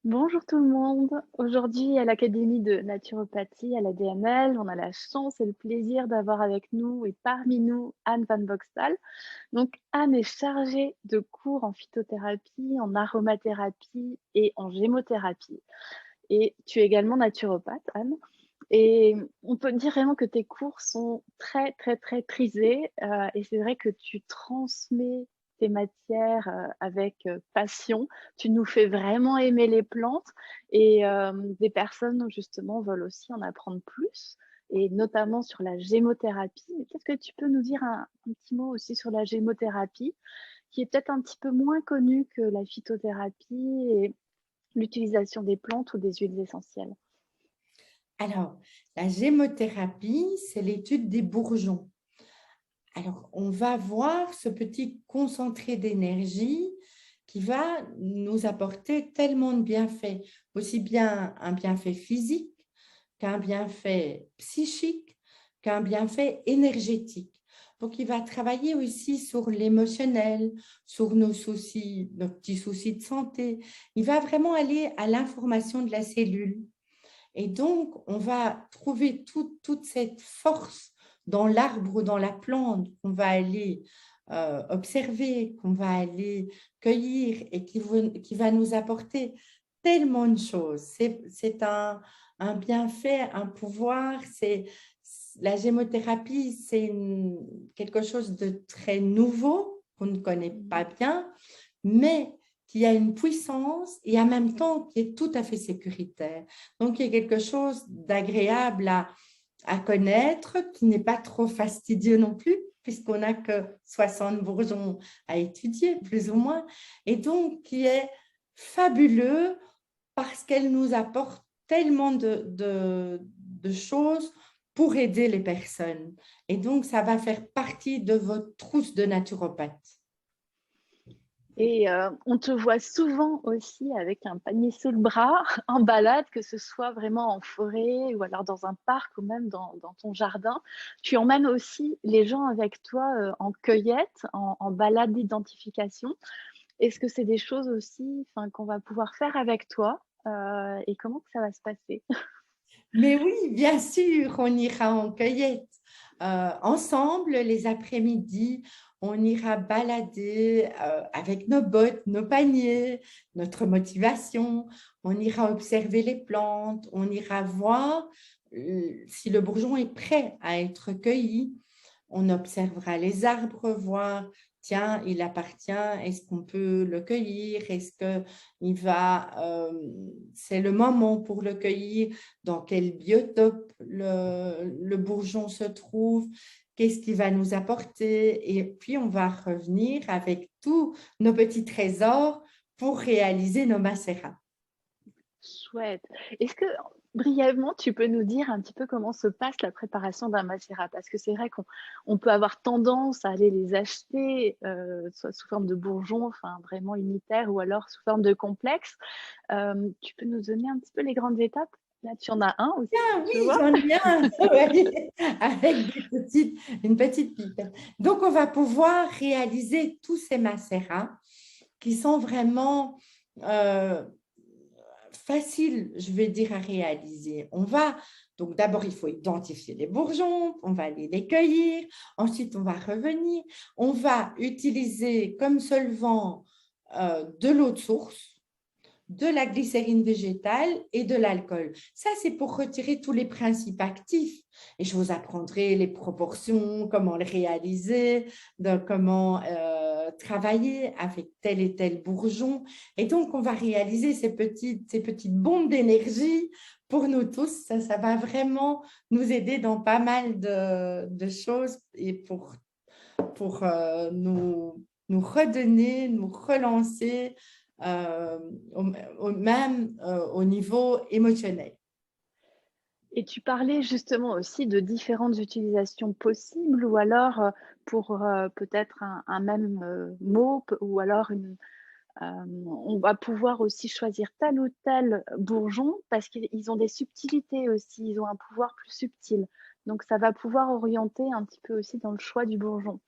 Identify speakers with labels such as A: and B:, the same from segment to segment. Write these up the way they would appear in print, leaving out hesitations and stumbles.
A: Bonjour tout le monde. Aujourd'hui, à l'Académie de naturopathie, à la DNL, on a la chance et le plaisir d'avoir avec nous et parmi nous Anne Van Boxtal. Donc, Anne est chargée de cours en phytothérapie, en aromathérapie et en gémothérapie. Et tu es également naturopathe, Anne. Et on peut dire vraiment que tes cours sont très, très, très prisés. Et c'est vrai que tu transmets tes matières avec passion. Tu nous fais vraiment aimer les plantes. Et des personnes, justement, veulent aussi en apprendre plus, et notamment sur la gémothérapie. Mais peut-être que tu peux nous dire un petit mot aussi sur la gémothérapie, qui est peut-être un petit peu moins connue que la phytothérapie et l'utilisation des plantes ou des huiles essentielles.
B: Alors, la gémothérapie, c'est l'étude des bourgeons. Alors, on va voir ce petit concentré d'énergie qui va nous apporter tellement de bienfaits, aussi bien un bienfait physique qu'un bienfait psychique, qu'un bienfait énergétique. Donc, il va travailler aussi sur l'émotionnel, sur nos soucis, nos petits soucis de santé. Il va vraiment aller à l'information de la cellule. Et donc, on va trouver toute cette force dans l'arbre ou dans la plante qu'on va aller observer, qu'on va aller cueillir et qui va nous apporter tellement de choses. C'est un bienfait, un pouvoir. La gémothérapie, c'est quelque chose de très nouveau qu'on ne connaît pas
A: Mhm.
B: bien, mais qui a une puissance et en même temps qui est tout à fait sécuritaire. Donc, il y a quelque chose d'agréable à connaître, qui n'est pas trop fastidieux non plus, puisqu'on n'a que 60 bourgeons à étudier, plus ou moins, et donc qui est fabuleux parce qu'elle nous apporte tellement de choses pour aider les personnes. Et donc, ça va faire partie de votre trousse de naturopathe.
A: Et on te voit souvent aussi avec un panier sous le bras, en balade, que ce soit vraiment en forêt ou alors dans un parc ou même dans ton jardin. Tu emmènes aussi les gens avec toi en cueillette, en balade d'identification. Est-ce que c'est des choses aussi, enfin, qu'on va pouvoir faire avec toi et comment que ça va se passer?
B: Mais oui, bien sûr, on ira en cueillette. Ensemble, les après-midi, on ira balader avec nos bottes, nos paniers, notre motivation. On ira observer les plantes, on ira voir si le bourgeon est prêt à être cueilli. On observera les arbres, voir, tiens, il appartient, est-ce qu'on peut le cueillir, est-ce que c'est le moment pour le cueillir, dans quel biotope le bourgeon se trouve, qu'est-ce qu'il va nous apporter, et puis on va revenir avec tous nos petits trésors pour réaliser nos macérats.
A: Chouette. Est-ce que brièvement, tu peux nous dire un petit peu comment se passe la préparation d'un macérat? Parce que c'est vrai qu'on peut avoir tendance à aller les acheter, soit sous forme de bourgeons, enfin vraiment unitaires, ou alors sous forme de complexe. Tu peux nous donner un petit peu les grandes étapes? Là, tu en as un aussi,
B: Ah
A: je
B: oui,
A: vois.
B: j'en ai un, ouais, avec une petite pipette. Donc, on va pouvoir réaliser tous ces macérats qui sont vraiment euh, faciles, je vais dire, à réaliser. Donc d'abord, il faut identifier les bourgeons, on va aller les cueillir, ensuite on va revenir, on va utiliser comme solvant de l'eau de source, de la glycérine végétale et de l'alcool. Ça, c'est pour retirer tous les principes actifs. Et je vous apprendrai les proportions, comment le réaliser, comment travailler avec tel et tel bourgeon. Et donc, on va réaliser ces petites bombes d'énergie pour nous tous. Ça va vraiment nous aider dans pas mal de choses et pour nous redonner, nous relancer euh, même au niveau émotionnel.
A: Et tu parlais justement aussi de différentes utilisations possibles, ou alors pour peut-être un même mot, ou alors on va pouvoir aussi choisir tel ou tel bourgeon parce qu'ils ont des subtilités aussi, ils ont un pouvoir plus subtil. Donc ça va pouvoir orienter un petit peu aussi dans le choix du bourgeon.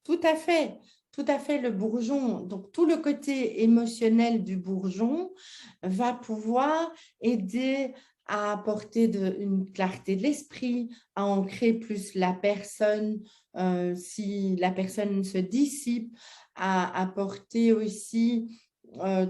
B: Tout à fait, tout à fait. Le bourgeon, donc tout le côté émotionnel du bourgeon va pouvoir aider à apporter une clarté de l'esprit, à ancrer plus la personne si la personne se dissipe, à apporter aussi euh,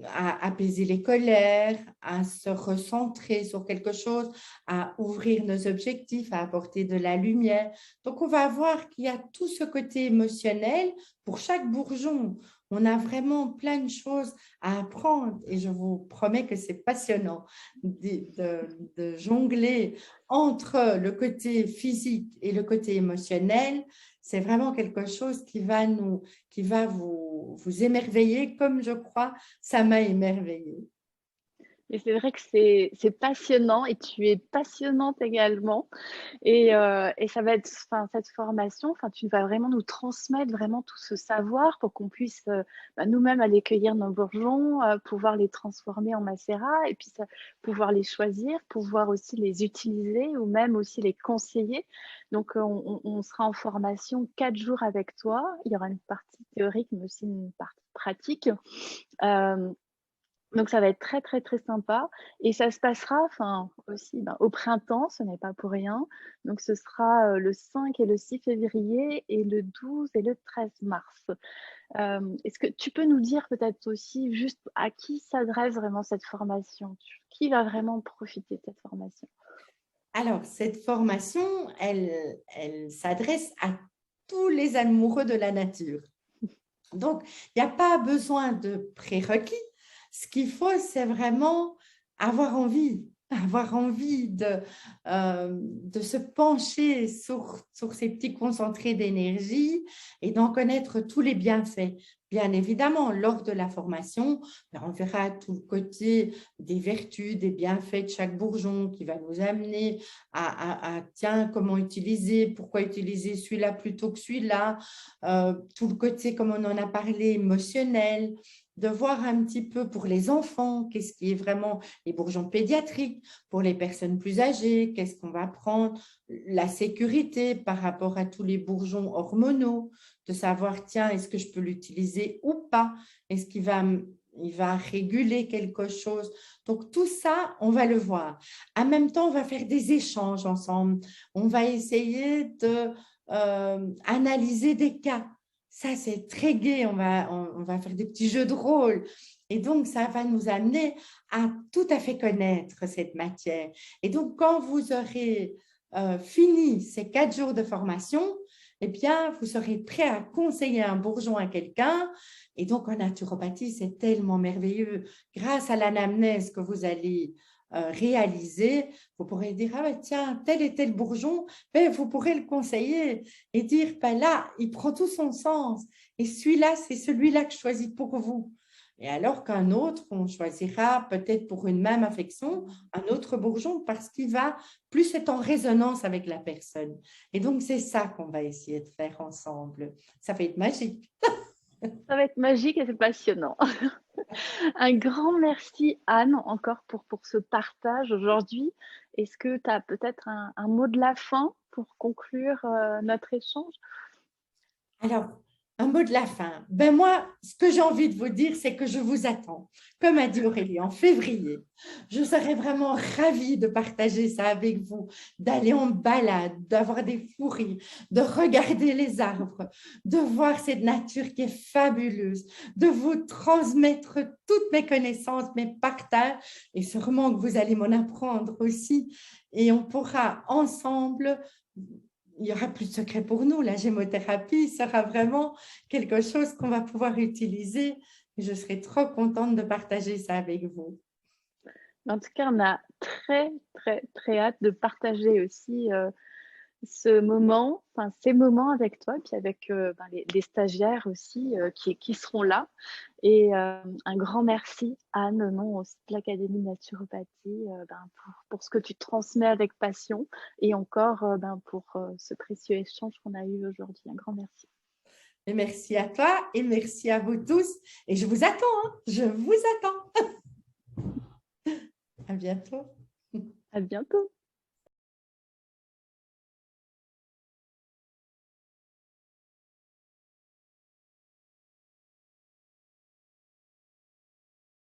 B: à apaiser les colères, à se recentrer sur quelque chose, à ouvrir nos objectifs, à apporter de la lumière. Donc, on va voir qu'il y a tout ce côté émotionnel pour chaque bourgeon. On a vraiment plein de choses à apprendre et je vous promets que c'est passionnant de jongler entre le côté physique et le côté émotionnel. C'est vraiment quelque chose qui va vous émerveiller comme je crois ça m'a émerveillée.
A: Et c'est vrai que c'est passionnant et tu es passionnante également. Et ça va être, enfin, cette formation, enfin, tu vas vraiment nous transmettre vraiment tout ce savoir pour qu'on puisse nous-mêmes aller cueillir nos bourgeons, pouvoir les transformer en macérat et puis pouvoir les choisir, pouvoir aussi les utiliser ou même aussi les conseiller. Donc, on sera en formation 4 jours avec toi. Il y aura une partie théorique, mais aussi une partie pratique. Euh, donc ça va être très, très, très sympa et ça se passera, enfin, aussi, au printemps, ce n'est pas pour rien. Donc ce sera, le 5 et le 6 février et le 12 et le 13 mars. Est-ce que tu peux nous dire peut-être aussi juste à qui s'adresse vraiment cette formation? Qui va vraiment profiter de cette formation?
B: Alors, cette formation, elle s'adresse à tous les amoureux de la nature. Donc, il n'y a pas besoin de prérequis. Ce qu'il faut, c'est vraiment avoir envie de se pencher sur ces petits concentrés d'énergie et d'en connaître tous les bienfaits. Bien évidemment, lors de la formation, on verra tout le côté des vertus, des bienfaits de chaque bourgeon qui va nous amener tiens, comment utiliser, pourquoi utiliser celui-là plutôt que celui-là, tout le côté, comme on en a parlé, émotionnel, de voir un petit peu pour les enfants, qu'est-ce qui est vraiment les bourgeons pédiatriques, pour les personnes plus âgées, qu'est-ce qu'on va prendre, la sécurité par rapport à tous les bourgeons hormonaux, de savoir, tiens, est-ce que je peux l'utiliser ou pas, est-ce il va réguler quelque chose. Donc, tout ça, on va le voir. En même temps, on va faire des échanges ensemble. On va essayer de analyser des cas. Ça, c'est très gai. On va faire des petits jeux de rôle. Et donc, ça va nous amener à tout à fait connaître cette matière. Et donc, quand vous aurez fini ces 4 jours de formation, eh bien, vous serez prêt à conseiller un bourgeon à quelqu'un. Et donc, en naturopathie, c'est tellement merveilleux. Grâce à l'anamnèse que vous allez réaliser, vous pourrez dire, ah ben tiens, tel et tel bourgeon, ben, vous pourrez le conseiller et dire, ben là, il prend tout son sens. Et celui-là, c'est celui-là que je choisis pour vous. Et alors qu'un autre, on choisira peut-être pour une même affection, un autre bourgeon parce qu'il va plus être en résonance avec la personne. Et donc, c'est ça qu'on va essayer de faire ensemble. Ça va être magique.
A: Ça va être magique et c'est passionnant. Un grand merci, Anne, encore pour ce partage aujourd'hui. Est-ce que tu as peut-être un mot de la fin pour conclure notre échange?
B: Alors, un mot de la fin. Ben moi, ce que j'ai envie de vous dire, c'est que je vous attends. Comme a dit Aurélie, en février, je serais vraiment ravie de partager ça avec vous, d'aller en balade, d'avoir des fous rires, de regarder les arbres, de voir cette nature qui est fabuleuse, de vous transmettre toutes mes connaissances, mes partages, et sûrement que vous allez m'en apprendre aussi. Et on pourra ensemble il n'y aura plus de secret pour nous. La gémothérapie sera vraiment quelque chose qu'on va pouvoir utiliser. Je serai trop contente de partager ça avec vous.
A: En tout cas, on a très, très, très hâte de partager aussi ce moment, enfin ces moments avec toi, puis avec les stagiaires aussi qui seront là. Et un grand merci, Anne, au nom aussi de l'Académie de naturopathie, pour ce que tu transmets avec passion et encore pour ce précieux échange qu'on a eu aujourd'hui. Un grand merci.
B: Et merci à toi et merci à vous tous. Et je vous attends, hein. Je vous attends. À bientôt.
A: À bientôt.